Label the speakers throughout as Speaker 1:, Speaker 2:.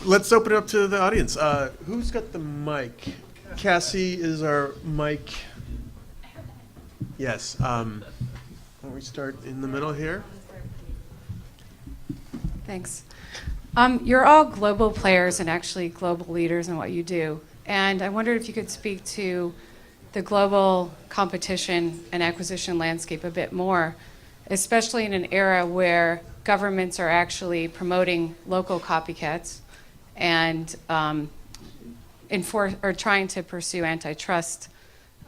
Speaker 1: let's open it up to the audience. Who's got the mic? Cassie is our mic. Yes. Why don't we start in the middle here?
Speaker 2: Thanks. You're all global players and actually global leaders in what you do. And I wondered if you could speak to the global competition and acquisition landscape a bit more, especially in an era where governments are actually promoting local copycats and trying to pursue antitrust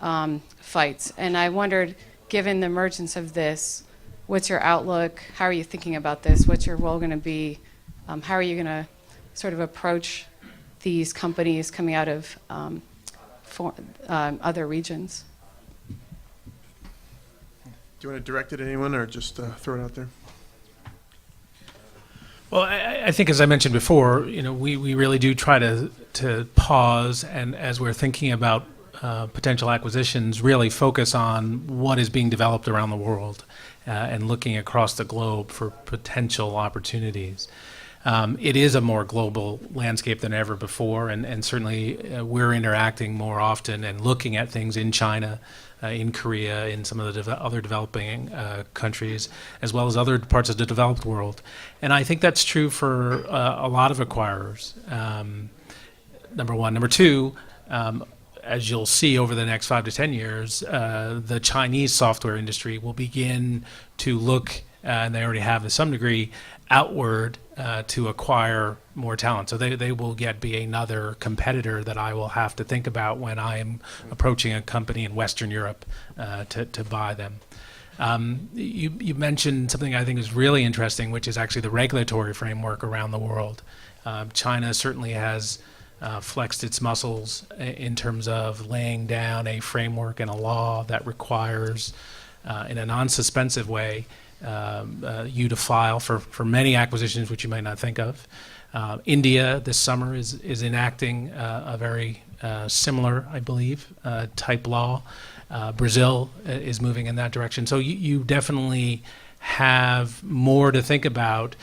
Speaker 2: fights. And I wondered, given the emergence of this, what's your outlook? How are you thinking about this? What's your role going to be? How are you going to sort of approach these companies coming out of other regions?
Speaker 1: Do you want to direct it at anyone or just throw it out there?
Speaker 3: Well, I think, as I mentioned before, we really do try to pause, and as we're thinking about potential acquisitions, really focus on what is being developed around the world and looking across the globe for potential opportunities. It is a more global landscape than ever before, and certainly we're interacting more often and looking at things in China, in Korea, in some of the other developing countries, as well as other parts of the developed world. And I think that's true for a lot of acquirers, number one. Number two, as you'll see over the next 5 to 10 years, the Chinese software industry will begin to look, and they already have to some degree, outward to acquire more talent. So they will be another competitor that I will have to think about when I am approaching a company in Western Europe to buy them. You mentioned something I think is really interesting, which is actually the regulatory framework around the world. China certainly has flexed its muscles in terms of laying down a framework and a law that requires, in a non-suspensive way, you to file for many acquisitions which you might not think of. India this summer is enacting a very similar, I believe, type law. Brazil is moving in that direction. So you definitely have more to think about,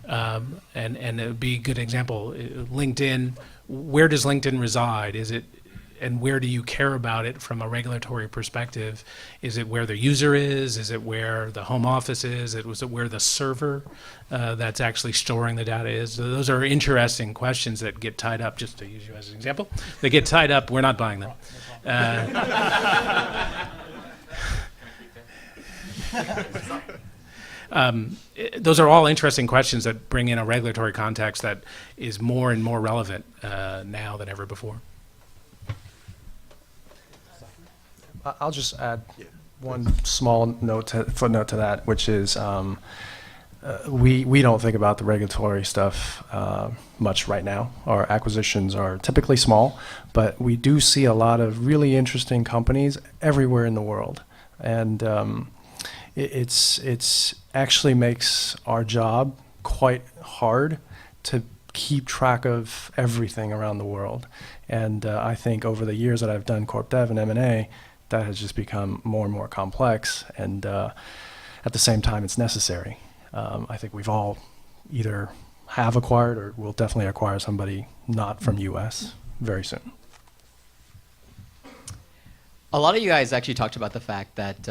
Speaker 3: and it would be a good example. LinkedIn, where does LinkedIn reside? And where do you care about it from a regulatory perspective? Is it where the user is? Is it where the home office is? Is it where the server that's actually storing the data is? So those are interesting questions that get tied up, just to use you as an example. They get tied up, we're not buying them. Those are all interesting questions that bring in a regulatory context that is more and more relevant now than ever before.
Speaker 4: I'll just add one small footnote to that, which is we don't think about the regulatory stuff much right now. Our acquisitions are typically small, but we do see a lot of really interesting companies everywhere in the world, and it's actually makes our job quite hard to keep track of everything around the world. And I think over the years that I've done corp dev and M&A, that has just become more and more complex, and at the same time it's necessary. I think we've all either have acquired or will definitely acquire somebody not from US very soon.
Speaker 5: A lot of you guys actually talked about the fact that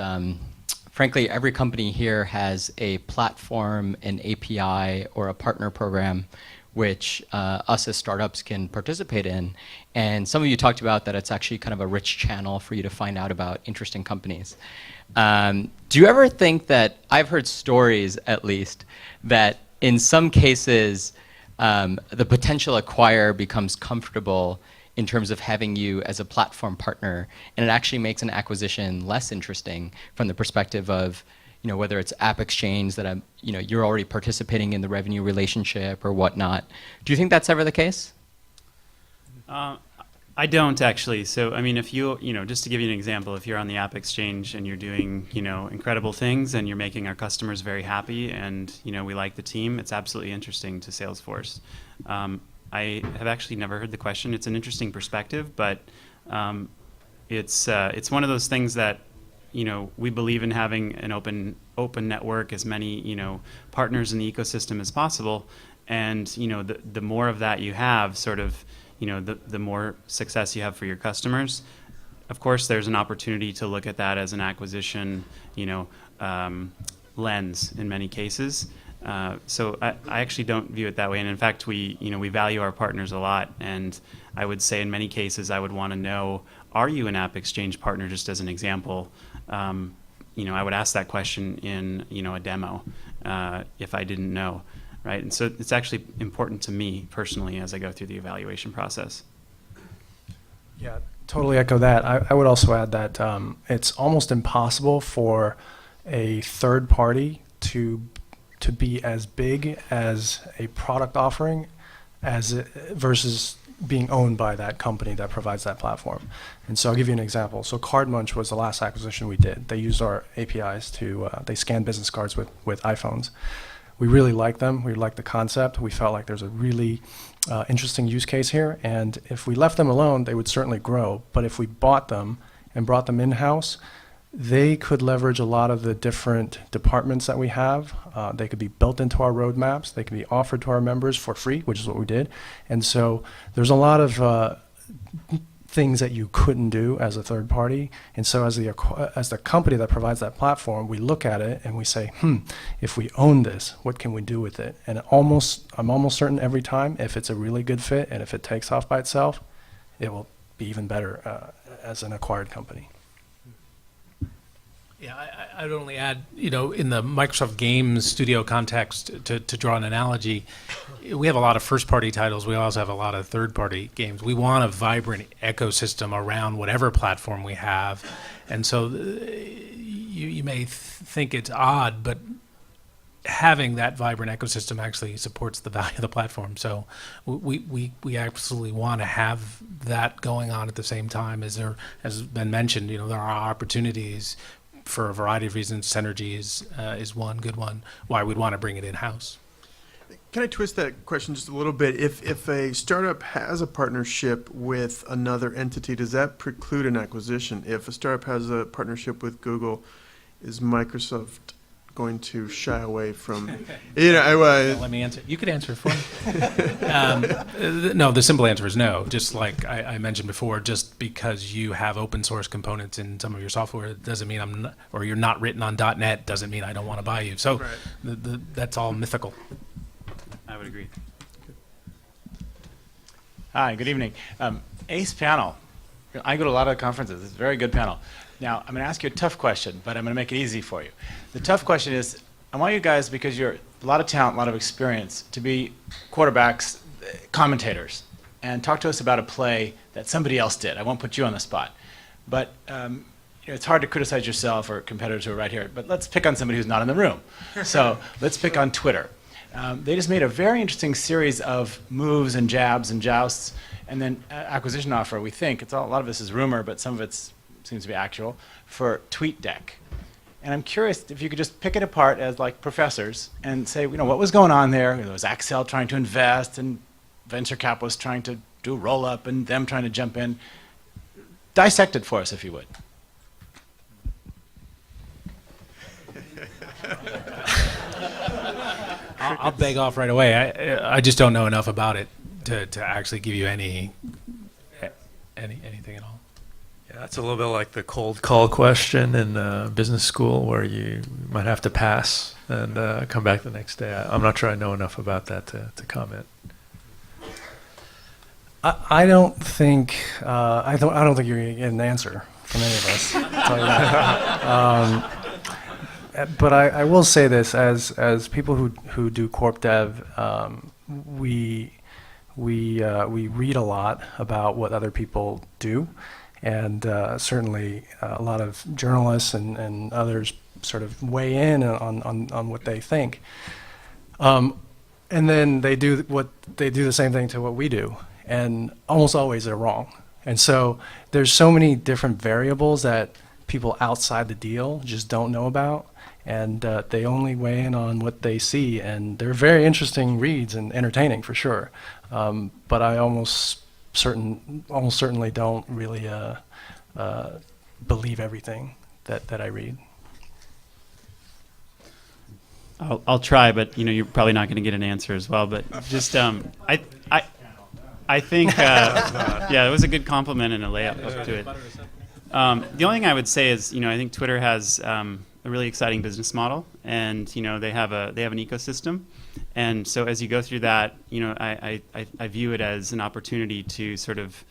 Speaker 5: frankly every company here has a platform, an API, or a partner program which us as startups can participate in. And some of you talked about that it's actually kind of a rich channel for you to find out about interesting companies. Do you ever think that, I've heard stories at least, that in some cases the potential acquirer becomes comfortable in terms of having you as a platform partner, and it actually makes an acquisition less interesting from the perspective of whether it's App Exchange that you're already participating in the revenue relationship or whatnot. Do you think that's ever the case?
Speaker 6: I don't actually. So I mean, if just to give you an example, if you're on the App Exchange and you're doing incredible things and you're making our customers very happy, and we like the team, it's absolutely interesting to Salesforce. I have actually never heard the question. It's an interesting perspective, but it's one of those things that we believe in having an open network, as many partners in the ecosystem as possible, And the more of that you have, sort of, the more success you have for your customers. Of course, there's an opportunity to look at that as an acquisition, lens in many cases. So I actually don't view it that way. And in fact, we value our partners a lot. And I would say in many cases, I would want to know, are you an App Exchange partner? Just as an example, I would ask that question in a demo if I didn't know, right? And so it's actually important to me personally as I go through the evaluation process.
Speaker 4: Yeah, totally echo that. I would also add that it's almost impossible for a third party to be as big as a product offering versus being owned by that company that provides that platform. And so I'll give you an example. So CardMunch was the last acquisition we did. They used our APIs they scan business cards with iPhones. We really liked them. We liked the concept. We felt like there's a really interesting use case here. And if we left them alone, they would certainly grow. But if we bought them and brought them in-house, they could leverage a lot of the different departments that we have. They could be built into our roadmaps. They could be offered to our members for free, which is what we did. And so there's a lot of things that you couldn't do as a third party. And so as the company that provides that platform, we look at it and we say, if we own this, what can we do with it? And I'm almost certain every time, if it's a really good fit and if it takes off by itself, it will be even better as an acquired company.
Speaker 3: Yeah, I'd only add, in the Microsoft Games Studio context, to draw an analogy, we have a lot of first-party titles. We also have a lot of third-party games. We want a vibrant ecosystem around whatever platform we have. And so you may think it's odd, but having that vibrant ecosystem actually supports the value of the platform. So we absolutely want to have that going on at the same time. As there has been mentioned, there are opportunities for a variety of reasons. Synergy is one good one, why we'd want to bring it in-house.
Speaker 1: Can I twist that question just a little bit? If a startup has a partnership with another entity, does that preclude an acquisition? If a startup has a partnership with Google, is Microsoft going to shy away from,
Speaker 3: Let me answer. You could answer it for me. No, the simple answer is no. Just like I mentioned before, just because you have open source components in some of your software doesn't mean or you're not written on .NET doesn't mean I don't want to buy you. So
Speaker 1: Right.
Speaker 3: that's all mythical.
Speaker 6: I would agree.
Speaker 7: Hi, good evening. ACE panel. I go to a lot of conferences. It's a very good panel. Now, I'm going to ask you a tough question, but I'm going to make it easy for you. The tough question is, I want you guys, because you're a lot of talent, a lot of experience, to be quarterbacks, commentators, and talk to us about a play that somebody else did. I won't put you on the spot. But it's hard to criticize yourself or competitors who are right here, but let's pick on somebody who's not in the room. So let's pick on Twitter. They just made a very interesting series of moves and jabs and jousts, and then acquisition offer, we think. A lot of this is rumor, but some of it seems to be actual, for TweetDeck. And I'm curious if you could just pick it apart as like professors and say, what was going on there? There was Axel trying to invest and venture capitalists trying to do roll-up and them trying to jump in. Dissect it for us, if you would.
Speaker 3: I'll beg off right away. I just don't know enough about it to actually give you anything at all.
Speaker 8: Yeah, that's a little bit like the cold call question in business school where you might have to pass and come back the next day. I'm not sure I know enough about that to comment.
Speaker 4: I don't think I don't think you're going to get an answer from any of us. I'll tell you that. But I will say this: as people who do corp dev, we read a lot about what other people do, and certainly a lot of journalists and others sort of weigh in on what they think, and then they do the same thing to what we do, and almost always they're wrong. And so there's so many different variables that people outside the deal just don't know about. And they only weigh in on what they see, and they're very interesting reads and entertaining for sure. But I almost certainly don't really believe everything that I read.
Speaker 6: I'll try, but you're probably not going to get an answer as well. But just I think yeah, it was a good compliment and a layup up to it. The only thing I would say is I think Twitter has a really exciting business model, and they have an ecosystem, and so as you go through that, I view it as an opportunity to sort of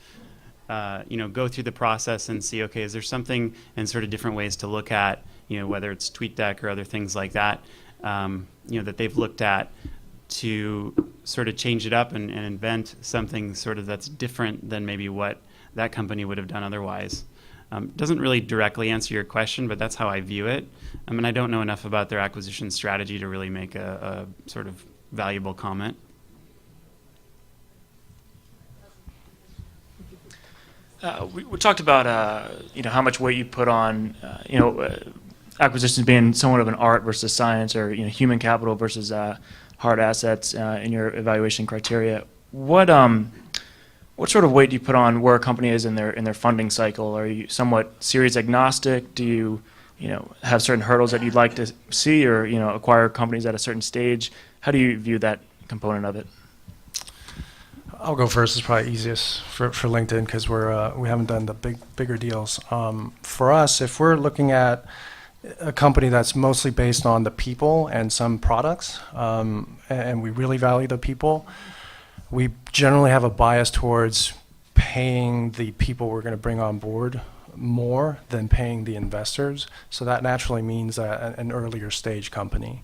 Speaker 6: go through the process and see, okay, is there something and sort of different ways to look at whether it's TweetDeck or other things like that that they've looked at to sort of change it up and invent something sort of that's different than maybe what that company would have done otherwise. Doesn't really directly answer your question, but that's how I view it. I mean, I don't know enough about their acquisition strategy to really make a sort of valuable comment.
Speaker 9: We talked about how much weight you put on acquisitions being somewhat of an art versus science, or human capital versus hard assets in your evaluation criteria. What sort of weight do you put on where a company is in their funding cycle? Are you somewhat series agnostic? Do you have certain hurdles that you'd like to see, or acquire companies at a certain stage? How do you view that component of it?
Speaker 4: I'll go first. It's probably easiest for LinkedIn because we haven't done the bigger deals. For us, if we're looking at a company that's mostly based on the people and some products, and we really value the people, we generally have a bias towards paying the people we're going to bring on board more than paying the investors. So that naturally means an earlier stage company.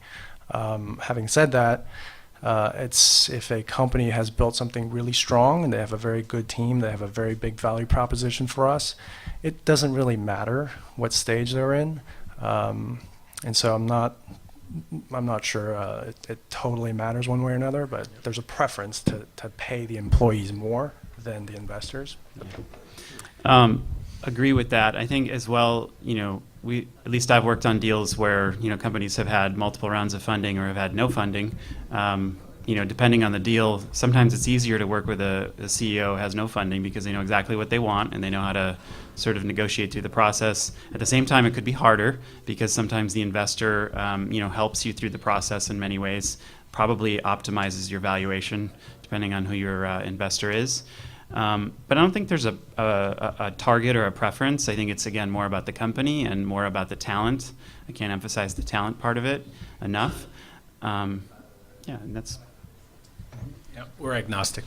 Speaker 4: Having said that, it's if a company has built something really strong and they have a very good team, they have a very big value proposition for us, it doesn't really matter what stage they're in. And so I'm not sure it totally matters one way or another, but there's a preference to pay the employees more than the investors.
Speaker 6: Agree with that. I think as well, at least I've worked on deals where, companies have had multiple rounds of funding or have had no funding. Depending on the deal, sometimes it's easier to work with a CEO who has no funding because they know exactly what they want and they know how to sort of negotiate through the process. At the same time, it could be harder because sometimes the investor, helps you through the process in many ways, probably optimizes your valuation depending on who your investor is. But I don't think there's a target or a preference. I think it's, again, more about the company and more about the talent. I can't emphasize the talent part of it enough. And that's...
Speaker 3: Yeah, we're agnostic.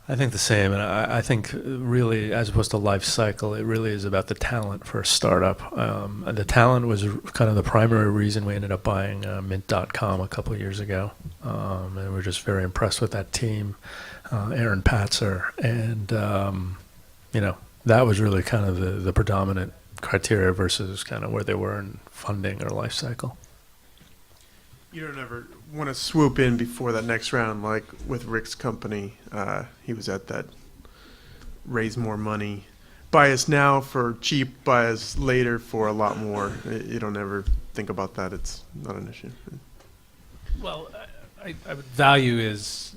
Speaker 8: I think the same, and I think really, as opposed to life cycle, it really is about the talent for a startup. The talent was kind of the primary reason we ended up buying Mint.com a couple of years ago, and we're just very impressed with that team, Aaron Patzer, and that was really kind of the predominant criteria versus kind of where they were in funding or life cycle.
Speaker 1: You don't ever want to swoop in before that next round, like with Rick's company. He was at that raise more money. Buy us now for cheap, buy us later for a lot more. You don't ever think about that. It's not an issue.
Speaker 3: Well, value is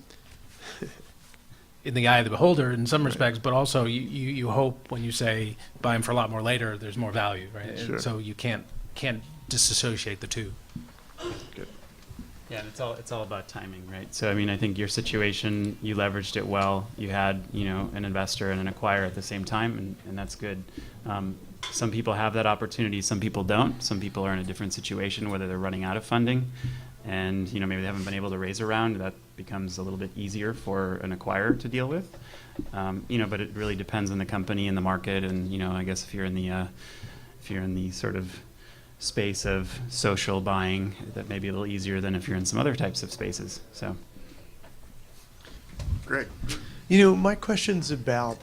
Speaker 3: in the eye of the beholder in some respects, but also you hope when you say buy them for a lot more later, there's more value, right?
Speaker 1: Sure.
Speaker 3: And so you can't disassociate the two.
Speaker 1: Good.
Speaker 6: Yeah, and it's all about timing, right? So, I mean, I think your situation, you leveraged it well. You had, an investor and an acquirer at the same time, and that's good. Some people have that opportunity, some people don't. Some people are in a different situation, whether they're running out of funding and, maybe they haven't been able to raise a round. That becomes a little bit easier for an acquirer to deal with. But it really depends on the company and the market, and, I guess if you're in the sort of space of social buying, that may be a little easier than if you're in some other types of spaces. So,
Speaker 1: Great.
Speaker 10: My question's about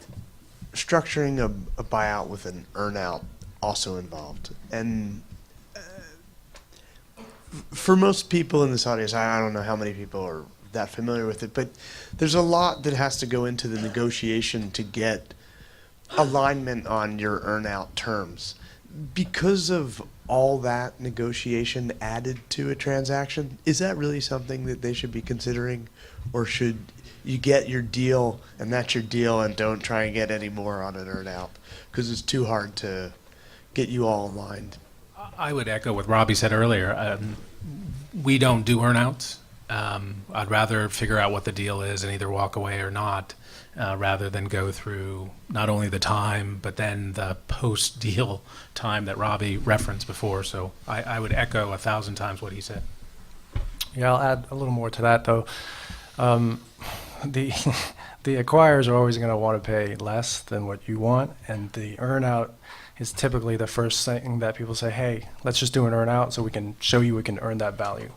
Speaker 10: structuring a buyout with an earnout also involved. And for most people in this audience, I don't know how many people are that familiar with it, but there's a lot that has to go into the negotiation to get alignment on your earnout terms. Because of all that negotiation added to a transaction, is that really something that they should be considering? Or should you get your deal and that's your deal and don't try and get any more on an earnout? Because it's too hard to get you all aligned.
Speaker 3: I would echo what Robbie said earlier. we don't do earnouts. I'd rather figure out what the deal is and either walk away or not, rather than go through not only the time, but then the post-deal time that Robbie referenced before. So I would echo 1,000 times what he said.
Speaker 4: Yeah, I'll add a little more to that, though. The the acquirers are always going to want to pay less than what you want, and the earnout is typically the first thing that people say, hey, let's just do an earnout so we can show you we can earn that value.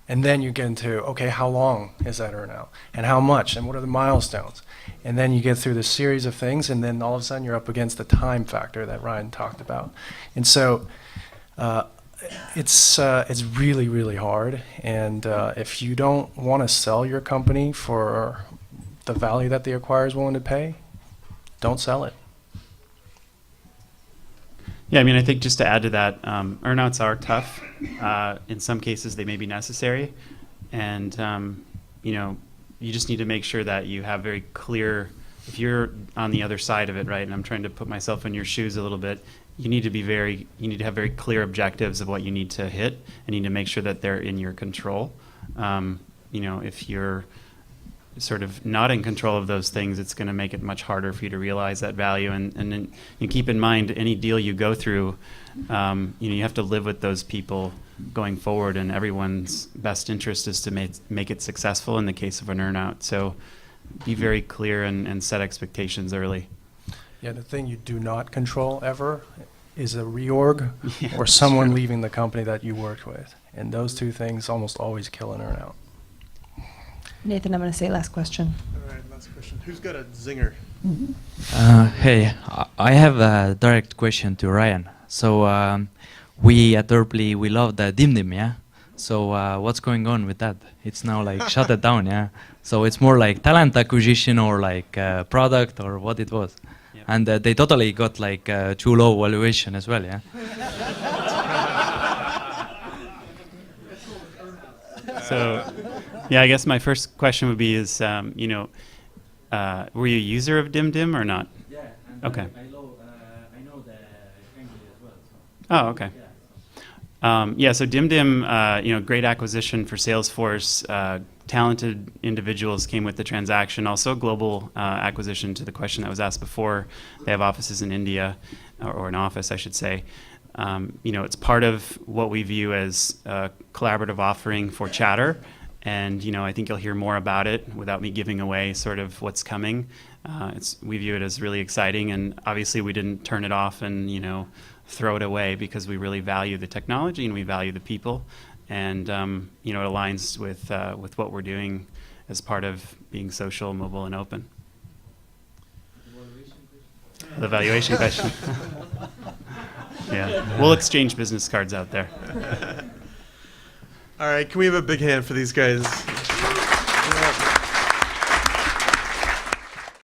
Speaker 4: And then you get into, okay, how long is that earnout? And how much? And what are the milestones? And then you get through this series of things, and then all of a sudden you're up against the time factor that Ryan talked about. And so it's really, really hard. And if you don't want to sell your company for the value that the acquirer is willing to pay, don't sell it.
Speaker 6: Yeah, I mean, I think just to add to that, earnouts are tough. In some cases, they may be necessary, and you just need to make sure that you have very clear. If you're on the other side of it, right, and I'm trying to put myself in your shoes a little bit, you need to have very clear objectives of what you need to hit, and you need to make sure that they're in your control. If you're sort of not in control of those things, it's going to make it much harder for you to realize that value. And then you keep in mind, any deal you go through, you have to live with those people going forward, and everyone's best interest is to make it successful in the case of an earnout. So be very clear and set expectations early.
Speaker 4: Yeah, the thing you do not control ever is a reorg or someone leaving the company that you worked with. And those two things almost always kill an earnout.
Speaker 11: Nathan, I'm going to say last question.
Speaker 1: All right, last question. Who's got a zinger?
Speaker 12: Hey, I have a direct question to Ryan. So we at Derply, we love the dim, yeah? So what's going on with that? It's now like shut it down, yeah? So it's more like talent acquisition or like product or what it was.
Speaker 6: Yep.
Speaker 12: And they totally got like too low valuation as well, yeah?
Speaker 6: So, yeah, I guess my first question would be is, were you a user of DimDim or not?
Speaker 12: Yeah, and
Speaker 6: Okay.
Speaker 12: I know the Angry as well. So.
Speaker 6: Oh, okay. So DimDim, great acquisition for Salesforce. Talented individuals came with the transaction. Also, a global acquisition to the question that was asked before. They have offices in India, or an office, I should say. It's part of what we view as a collaborative offering for Chatter. And, I think you'll hear more about it without me giving away sort of what's coming. We view it as really exciting. And obviously, we didn't turn it off and, throw it away, because we really value the technology and we value the people. And, it aligns with what we're doing as part of being social, mobile, and open. The valuation question. Yeah, we'll exchange business cards out there.
Speaker 1: All right, can we have a big hand for these guys? Yeah.